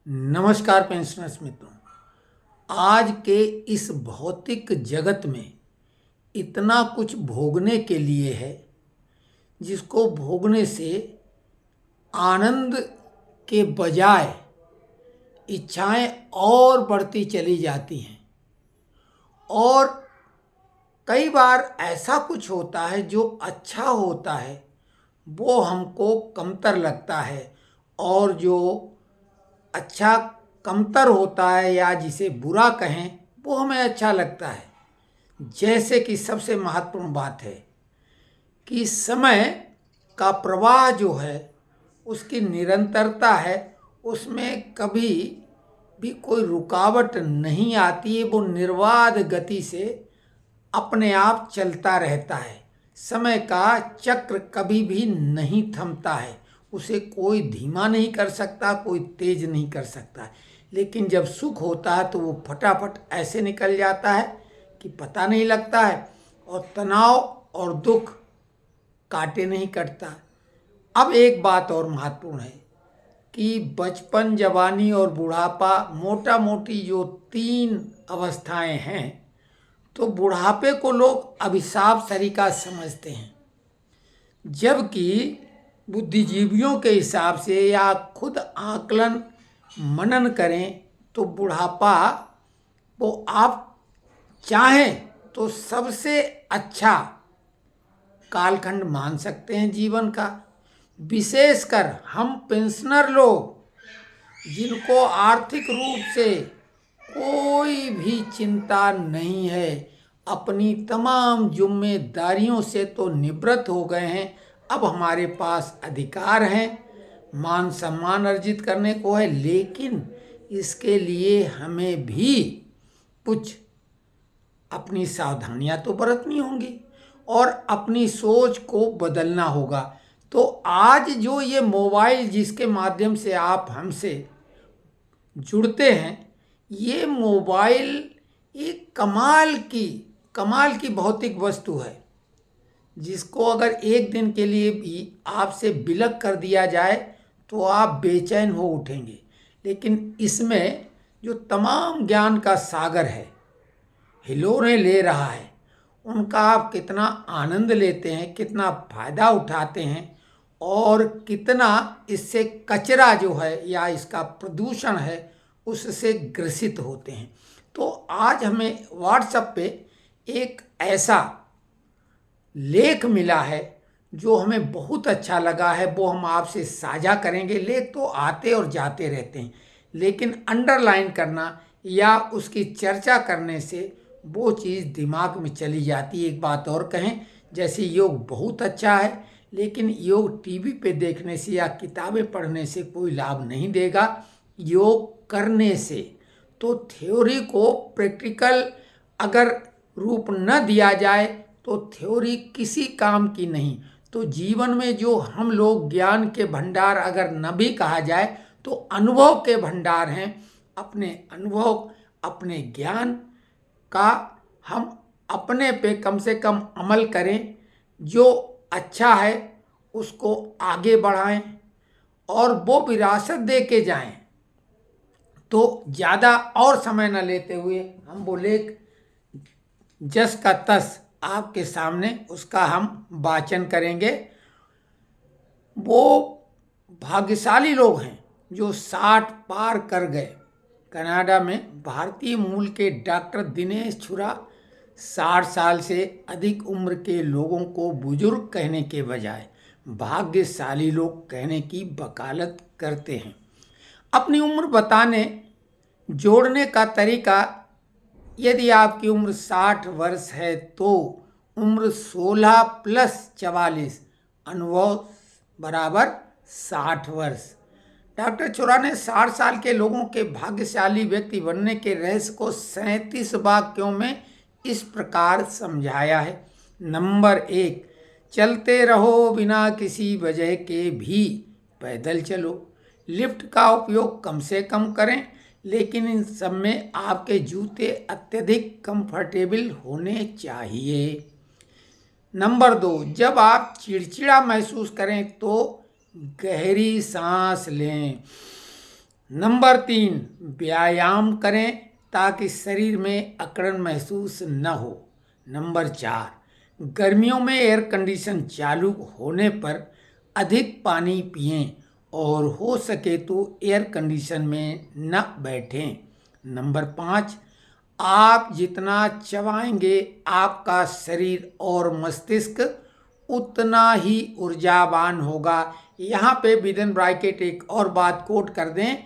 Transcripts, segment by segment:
नमस्कार पेंशनर्स मित्रों। आज के इस भौतिक जगत में इतना कुछ भोगने के लिए है जिसको भोगने से आनंद के बजाय इच्छाएं और बढ़ती चली जाती हैं। और कई बार ऐसा कुछ होता है जो अच्छा होता है वो हमको कमतर लगता है, और जो अच्छा कमतर होता है या जिसे बुरा कहें वो हमें अच्छा लगता है। जैसे कि सबसे महत्वपूर्ण बात है कि समय का प्रवाह जो है उसकी निरंतरता है, उसमें कभी भी कोई रुकावट नहीं आती है। वो निर्बाध गति से अपने आप चलता रहता है। समय का चक्र कभी भी नहीं थमता है, उसे कोई धीमा नहीं कर सकता, कोई तेज नहीं कर सकता। लेकिन जब सुख होता है तो वो फटाफट ऐसे निकल जाता है कि पता नहीं लगता है, और तनाव और दुख काटे नहीं कटता। अब एक बात और महत्वपूर्ण है कि बचपन, जवानी और बुढ़ापा मोटा मोटी जो तीन अवस्थाएं हैं, तो बुढ़ापे को लोग अभिशाप सरीका समझते हैं, जबकि बुद्धिजीवियों के हिसाब से या खुद आकलन मनन करें तो बुढ़ापा वो आप चाहें तो सबसे अच्छा कालखंड मान सकते हैं जीवन का। विशेषकर हम पेंशनर लोग, जिनको आर्थिक रूप से कोई भी चिंता नहीं है, अपनी तमाम जिम्मेदारियों से तो निवृत्त हो गए हैं। अब हमारे पास अधिकार हैं, मान सम्मान अर्जित करने को है, लेकिन इसके लिए हमें भी कुछ अपनी सावधानियां तो बरतनी होंगी और अपनी सोच को बदलना होगा। तो आज जो ये मोबाइल जिसके माध्यम से आप हमसे जुड़ते हैं, ये मोबाइल एक कमाल की भौतिक वस्तु है, जिसको अगर एक दिन के लिए भी आपसे विलग कर दिया जाए तो आप बेचैन हो उठेंगे। लेकिन इसमें जो तमाम ज्ञान का सागर है, हिलोरें ले रहा है, उनका आप कितना आनंद लेते हैं, कितना फायदा उठाते हैं, और कितना इससे कचरा जो है या इसका प्रदूषण है उससे ग्रसित होते हैं। तो आज हमें व्हाट्सएप पे एक ऐसा लेख मिला है जो हमें बहुत अच्छा लगा है, वो हम आपसे साझा करेंगे। लेख तो आते और जाते रहते हैं, लेकिन अंडरलाइन करना या उसकी चर्चा करने से वो चीज़ दिमाग में चली जाती है। एक बात और कहें, जैसे योग बहुत अच्छा है, लेकिन योग टीवी पे देखने से या किताबें पढ़ने से कोई लाभ नहीं देगा। योग करने से तो थ्योरी को प्रैक्टिकल अगर रूप न दिया जाए तो थ्योरी किसी काम की नहीं। तो जीवन में जो हम लोग ज्ञान के भंडार अगर न भी कहा जाए तो अनुभव के भंडार हैं। अपने अनुभव, अपने ज्ञान का हम अपने पे कम से कम अमल करें, जो अच्छा है उसको आगे बढ़ाएं और वो विरासत दे के जाएं। तो ज़्यादा और समय न लेते हुए हम वो लेख जस का तस आपके सामने उसका हम वाचन करेंगे। वो भाग्यशाली लोग हैं जो 60 पार कर गए। कनाडा में भारतीय मूल के डॉक्टर दिनेश छुरा 60 साल से अधिक उम्र के लोगों को बुजुर्ग कहने के बजाय भाग्यशाली लोग कहने की वकालत करते हैं। अपनी उम्र बताने जोड़ने का तरीका, यदि आपकी उम्र 60 वर्ष है तो उम्र 16 प्लस 44, अनुभव बराबर 60 वर्ष। डॉक्टर छुरा ने 60 साल के लोगों के भाग्यशाली व्यक्ति बनने के रहस्य को 37 वाक्यों में इस प्रकार समझाया है। नंबर 1, चलते रहो बिना किसी वजह के भी पैदल चलो। लिफ्ट का उपयोग कम से कम करें, लेकिन इन सब में आपके जूते अत्यधिक कंफर्टेबल होने चाहिए। नंबर 2, जब आप चिड़चिड़ा महसूस करें तो गहरी सांस लें। नंबर 3, व्यायाम करें ताकि शरीर में अकड़न महसूस न हो। नंबर 4, गर्मियों में एयर कंडीशन चालू होने पर अधिक पानी पिएं और हो सके तो एयर कंडीशन में न बैठें। नंबर 5, आप जितना चबाएंगे आपका शरीर और मस्तिष्क उतना ही ऊर्जावान होगा। यहाँ पे विदिन ब्रैकेट एक और बात कोट कर दें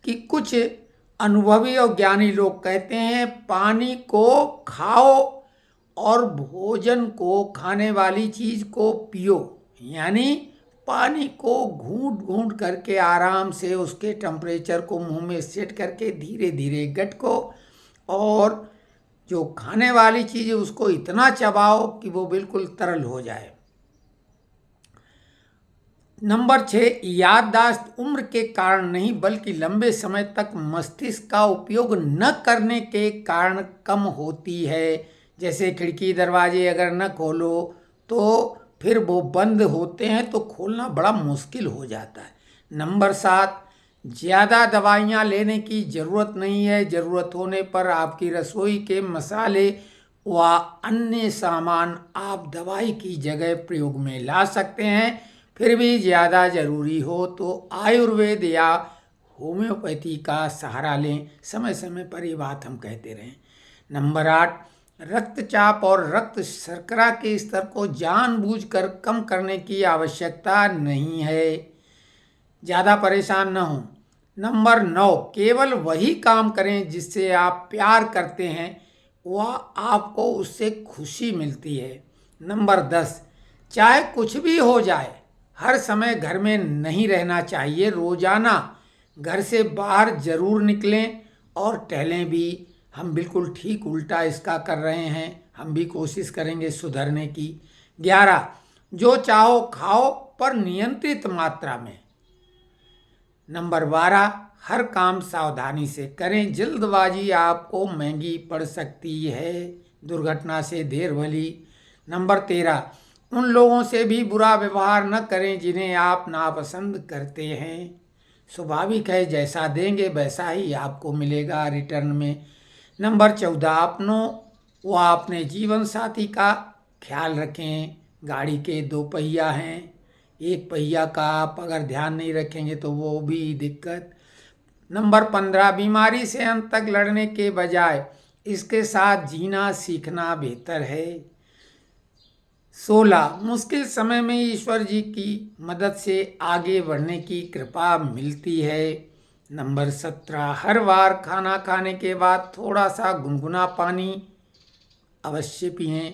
कि कुछ अनुभवी और ज्ञानी लोग कहते हैं पानी को खाओ और भोजन को, खाने वाली चीज को पियो। यानी पानी को घूंट घूंट करके आराम से उसके टेम्परेचर को मुंह में सेट करके धीरे धीरे गटको, और जो खाने वाली चीज़ है उसको इतना चबाओ कि वो बिल्कुल तरल हो जाए। नंबर 6, याददाश्त उम्र के कारण नहीं बल्कि लंबे समय तक मस्तिष्क का उपयोग न करने के कारण कम होती है। जैसे खिड़की दरवाजे अगर न खोलो तो फिर वो बंद होते हैं तो खोलना बड़ा मुश्किल हो जाता है। नंबर 7, ज़्यादा दवाइयाँ लेने की ज़रूरत नहीं है। ज़रूरत होने पर आपकी रसोई के मसाले व अन्य सामान आप दवाई की जगह प्रयोग में ला सकते हैं। फिर भी ज़्यादा ज़रूरी हो तो आयुर्वेद या होम्योपैथी का सहारा लें। समय समय पर ये बात हम कहते रहें। नंबर 8, रक्तचाप और रक्त शर्करा के स्तर को जानबूझकर कम करने की आवश्यकता नहीं है। ज़्यादा परेशान न हो। नंबर 9, केवल वही काम करें जिससे आप प्यार करते हैं, वह आपको उससे खुशी मिलती है। नंबर 10, चाहे कुछ भी हो जाए हर समय घर में नहीं रहना चाहिए। रोजाना घर से बाहर जरूर निकलें और टहलें भी। हम बिल्कुल ठीक उल्टा इसका कर रहे हैं, हम भी कोशिश करेंगे सुधरने की। 11, जो चाहो खाओ पर नियंत्रित मात्रा में। नंबर 12, हर काम सावधानी से करें। जल्दबाजी आपको महंगी पड़ सकती है, दुर्घटना से देर भली। नंबर 13, उन लोगों से भी बुरा व्यवहार न करें जिन्हें आप नापसंद करते हैं। स्वाभाविक है, जैसा देंगे वैसा ही आपको मिलेगा रिटर्न में। नंबर 14, अपनों व अपने जीवन साथी का ख्याल रखें। गाड़ी के 2 पहिया हैं, एक पहिया का आप अगर ध्यान नहीं रखेंगे तो वो भी दिक्कत। नंबर 15, बीमारी से अंत तक लड़ने के बजाय इसके साथ जीना सीखना बेहतर है। 16, मुश्किल समय में ईश्वर जी की मदद से आगे बढ़ने की कृपा मिलती है। नंबर 17, हर बार खाना खाने के बाद थोड़ा सा गुनगुना पानी अवश्य पिएं।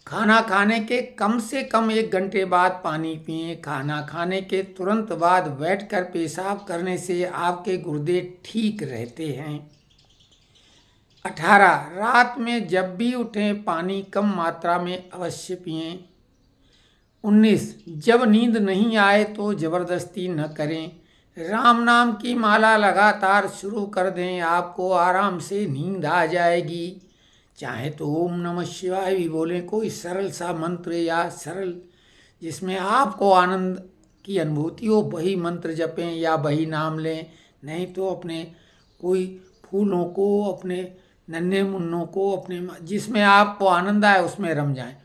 खाना खाने के कम से कम 1 घंटे बाद पानी पिएं। खाना खाने के तुरंत बाद बैठकर पेशाब करने से आपके गुर्दे ठीक रहते हैं। 18, रात में जब भी उठें पानी कम मात्रा में अवश्य पिएं। 19, जब नींद नहीं आए तो ज़बरदस्ती न करें। राम नाम की माला लगातार शुरू कर दें, आपको आराम से नींद आ जाएगी। चाहे तो ओम नमः शिवाय भी बोलें, कोई सरल सा मंत्र या सरल जिसमें आपको आनंद की अनुभूति हो वही मंत्र जपें या वही नाम लें। नहीं तो अपने कोई फूलों को, अपने नन्हे मुन्नों को, अपने जिसमें आपको आनंद आए उसमें रम जाएं।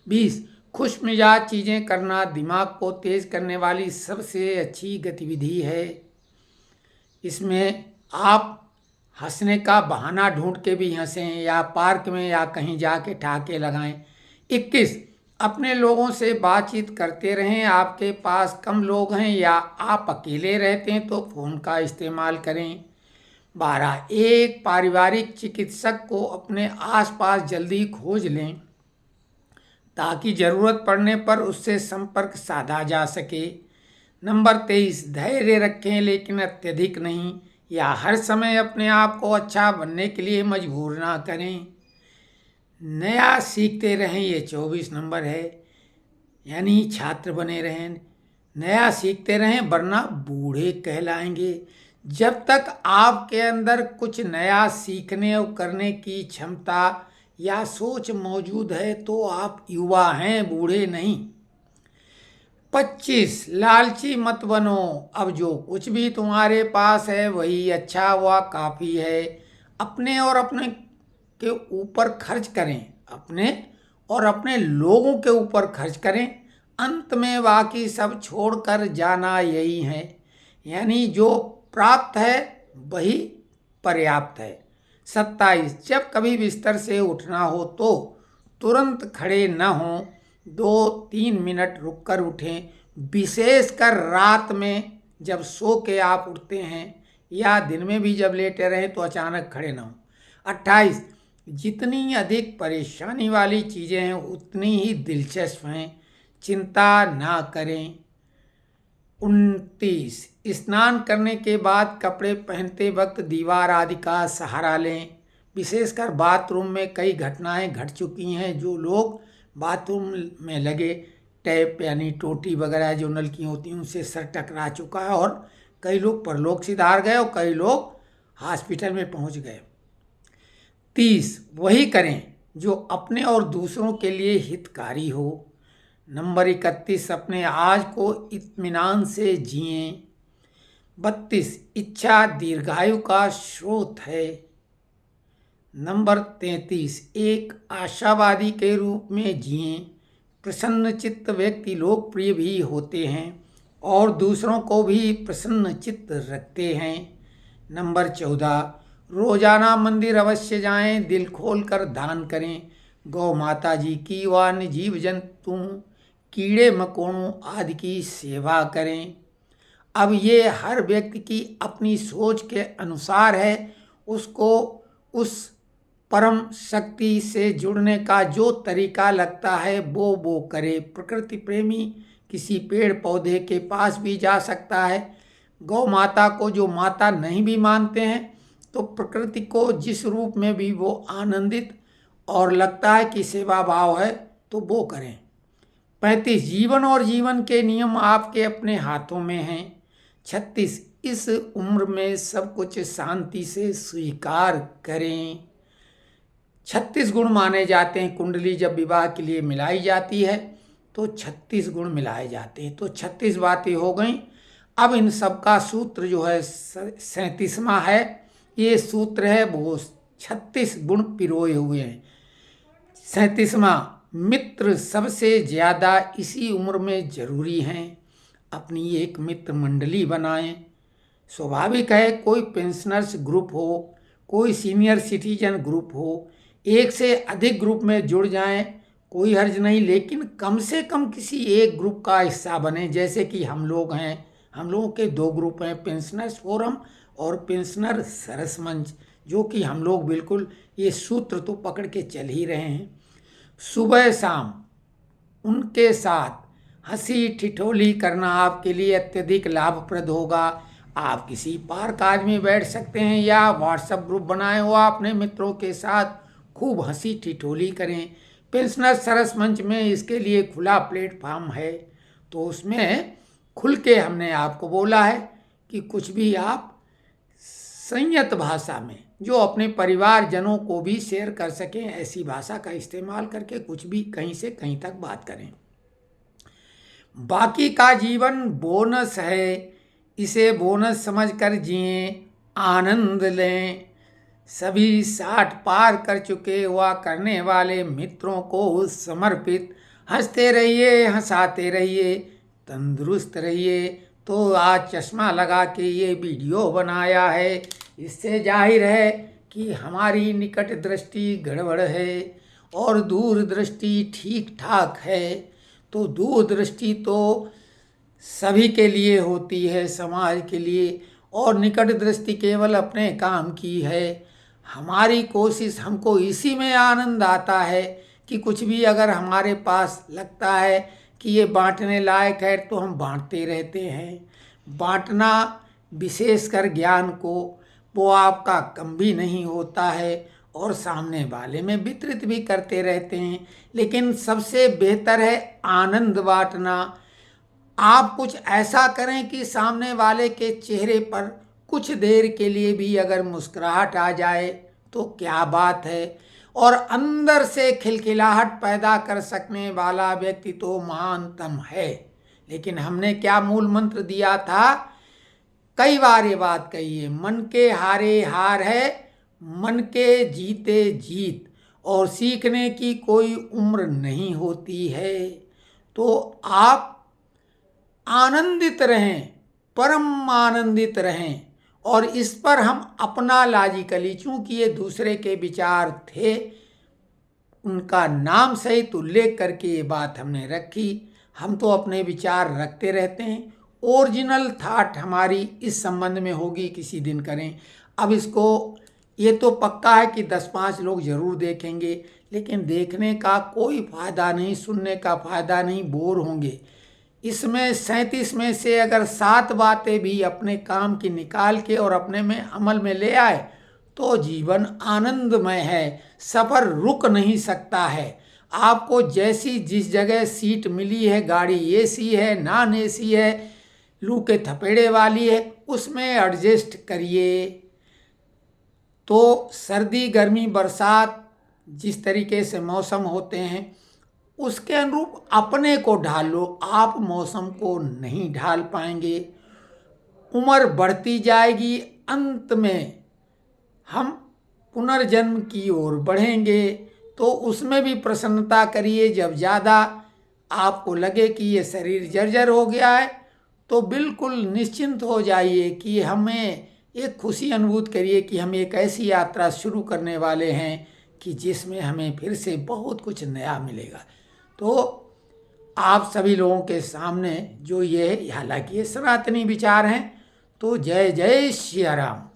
20, खुश मिजाज चीज़ें करना दिमाग को तेज करने वाली सबसे अच्छी गतिविधि है। इसमें आप हंसने का बहाना ढूंढ के भी हंसें या पार्क में या कहीं जाके ठहाके लगाएं। 21, अपने लोगों से बातचीत करते रहें। आपके पास कम लोग हैं या आप अकेले रहते हैं तो फ़ोन का इस्तेमाल करें। 12, एक पारिवारिक चिकित्सक को अपने आसपास जल्दी खोज लें ताकि ज़रूरत पड़ने पर उससे संपर्क साधा जा सके। नंबर 23, धैर्य रखें लेकिन अत्यधिक नहीं, या हर समय अपने आप को अच्छा बनने के लिए मजबूर ना करें। नया सीखते रहें, ये 24 नंबर है, यानी छात्र बने रहें। नया सीखते रहें वरना बूढ़े कहलाएंगे। जब तक आपके अंदर कुछ नया सीखने और करने की क्षमता या सोच मौजूद है तो आप युवा हैं, बूढ़े नहीं। 25 लालची मत बनो। अब जो कुछ भी तुम्हारे पास है वही अच्छा हुआ काफ़ी है। अपने और अपने के ऊपर खर्च करें, अपने और अपने लोगों के ऊपर खर्च करें, अंत में बाकी सब छोड़कर जाना यही है। यानी जो प्राप्त है वही पर्याप्त है। 27 जब कभी बिस्तर से उठना हो तो तुरंत खड़े न हों, 2-3 मिनट रुककर उठें, विशेषकर रात में जब सो के आप उठते हैं या दिन में भी जब लेटे रहें तो अचानक खड़े ना हों। 28 जितनी अधिक परेशानी वाली चीज़ें हैं उतनी ही दिलचस्प हैं, चिंता ना करें। 29 स्नान करने के बाद कपड़े पहनते वक्त दीवार आदि का सहारा लें। विशेषकर बाथरूम में कई घटनाएं घट चुकी हैं। जो लोग बाथरूम में लगे टैप यानी टोटी वगैरह जो नलकी होती हैं उनसे सर टकरा चुका है और कई लोग परलोक सिधार गए और कई लोग हॉस्पिटल में पहुंच गए। 30 वही करें जो अपने और दूसरों के लिए हितकारी हो। नंबर 31 अपने आज को इत्मीनान से जिएं। 32 इच्छा दीर्घायु का स्रोत है। नंबर 33 एक आशावादी के रूप में जिएं। प्रसन्न चित्त व्यक्ति लोकप्रिय भी होते हैं और दूसरों को भी प्रसन्न चित्त रखते हैं। नंबर 14 रोजाना मंदिर अवश्य जाएं, दिल खोलकर दान करें। गौ माता जी की व अन्य जीव जंतु कीड़े मकोड़ों आदि की सेवा करें। अब ये हर व्यक्ति की अपनी सोच के अनुसार है। उसको उस परम शक्ति से जुड़ने का जो तरीका लगता है वो करे। प्रकृति प्रेमी किसी पेड़ पौधे के पास भी जा सकता है। गौ माता को जो माता नहीं भी मानते हैं तो प्रकृति को जिस रूप में भी वो आनंदित और लगता है कि सेवा भाव है तो वो करें। 35 जीवन और जीवन के नियम आपके अपने हाथों में हैं। 36 इस उम्र में सब कुछ शांति से स्वीकार करें। 36 गुण माने जाते हैं। कुंडली जब विवाह के लिए मिलाई जाती है तो 36 गुण मिलाए जाते हैं। तो 36 बातें हो गई। अब इन सब का सूत्र जो है 37वां है। ये सूत्र है वो 36 गुण पिरोए हुए हैं। 37वां मित्र सबसे ज़्यादा इसी उम्र में ज़रूरी हैं। अपनी एक मित्र मंडली बनाएं। स्वाभाविक है कोई पेंशनर्स ग्रुप हो, कोई सीनियर सिटीजन ग्रुप हो, एक से अधिक ग्रुप में जुड़ जाएं, कोई हर्ज नहीं, लेकिन कम से कम किसी एक ग्रुप का हिस्सा बने। जैसे कि हम लोग हैं, हम लोगों के 2 ग्रुप हैं, पेंशनर्स फोरम और पेंशनर सरस मंच, जो कि हम लोग बिल्कुल ये सूत्र तो पकड़ के चल ही रहे हैं। सुबह शाम उनके साथ हंसी ठिठोली करना आपके लिए अत्यधिक लाभप्रद होगा। आप किसी पार्क आज में बैठ सकते हैं या व्हाट्सएप ग्रुप बनाए हो अपने मित्रों के साथ खूब हंसी ठिठोली करें। पेंशनर सरस मंच में इसके लिए खुला प्लेटफॉर्म है तो उसमें खुल के हमने आपको बोला है कि कुछ भी आप संयत भाषा में जो अपने परिवारजनों को भी शेयर कर सकें ऐसी भाषा का इस्तेमाल करके कुछ भी कहीं से कहीं तक बात करें। बाकी का जीवन बोनस है, इसे बोनस समझकर जिएं, आनंद लें। सभी 60 पार कर चुके हुआ करने वाले मित्रों को समर्पित। हंसते रहिए, हंसाते रहिए, तंदुरुस्त रहिए। तो आज चश्मा लगा के ये वीडियो बनाया है। इससे जाहिर है कि हमारी निकट दृष्टि गड़बड़ है और दूर दृष्टि ठीक ठाक है। तो दूर दृष्टि तो सभी के लिए होती है, समाज के लिए, और निकट दृष्टि केवल अपने काम की है। हमारी कोशिश, हमको इसी में आनंद आता है कि कुछ भी अगर हमारे पास लगता है कि ये बांटने लायक है तो हम बांटते रहते हैं। बांटना विशेषकर ज्ञान को वो आपका कम भी नहीं होता है और सामने वाले में वितरित भी करते रहते हैं। लेकिन सबसे बेहतर है आनंद बांटना। आप कुछ ऐसा करें कि सामने वाले के चेहरे पर कुछ देर के लिए भी अगर मुस्कुराहट आ जाए तो क्या बात है। और अंदर से खिलखिलाहट पैदा कर सकने वाला व्यक्ति तो महानतम है। लेकिन हमने क्या मूल मंत्र दिया था, कई बार ये बात कही है, मन के हारे हार है, मन के जीते जीत, और सीखने की कोई उम्र नहीं होती है। तो आप आनंदित रहें, परम आनंदित रहें। और इस पर हम अपना लॉजिकली, चूंकि ये दूसरे के विचार थे, उनका नाम सहित उल्लेख करके ये बात हमने रखी। हम तो अपने विचार रखते रहते हैं, ओरिजिनल थाट हमारी इस संबंध में होगी, किसी दिन करें। अब इसको ये तो पक्का है कि 10-5 लोग जरूर देखेंगे, लेकिन देखने का कोई फायदा नहीं, सुनने का फायदा नहीं, बोर होंगे। इसमें 37 में से अगर 7 बातें भी अपने काम की निकाल के और अपने में अमल में ले आए तो जीवन आनंदमय है, सफ़र रुक नहीं सकता है। आपको जैसी जिस जगह सीट मिली है, गाड़ी एसी है, नॉन एसी है, लू के थपेड़े वाली है, उसमें एडजस्ट करिए। तो सर्दी गर्मी बरसात जिस तरीके से मौसम होते हैं उसके अनुरूप अपने को ढाल लो। आप मौसम को नहीं ढाल पाएंगे, उम्र बढ़ती जाएगी, अंत में हम पुनर्जन्म की ओर बढ़ेंगे। तो उसमें भी प्रसन्नता करिए। जब ज़्यादा आपको लगे कि ये शरीर जर्जर हो गया है तो बिल्कुल निश्चिंत हो जाइए कि हमें एक खुशी अनुभूत करिए कि हम एक ऐसी यात्रा शुरू करने वाले हैं कि जिसमें हमें फिर से बहुत कुछ नया मिलेगा। तो आप सभी लोगों के सामने जो ये, हालांकि ये सनातनी विचार हैं, तो जय जय सिया राम।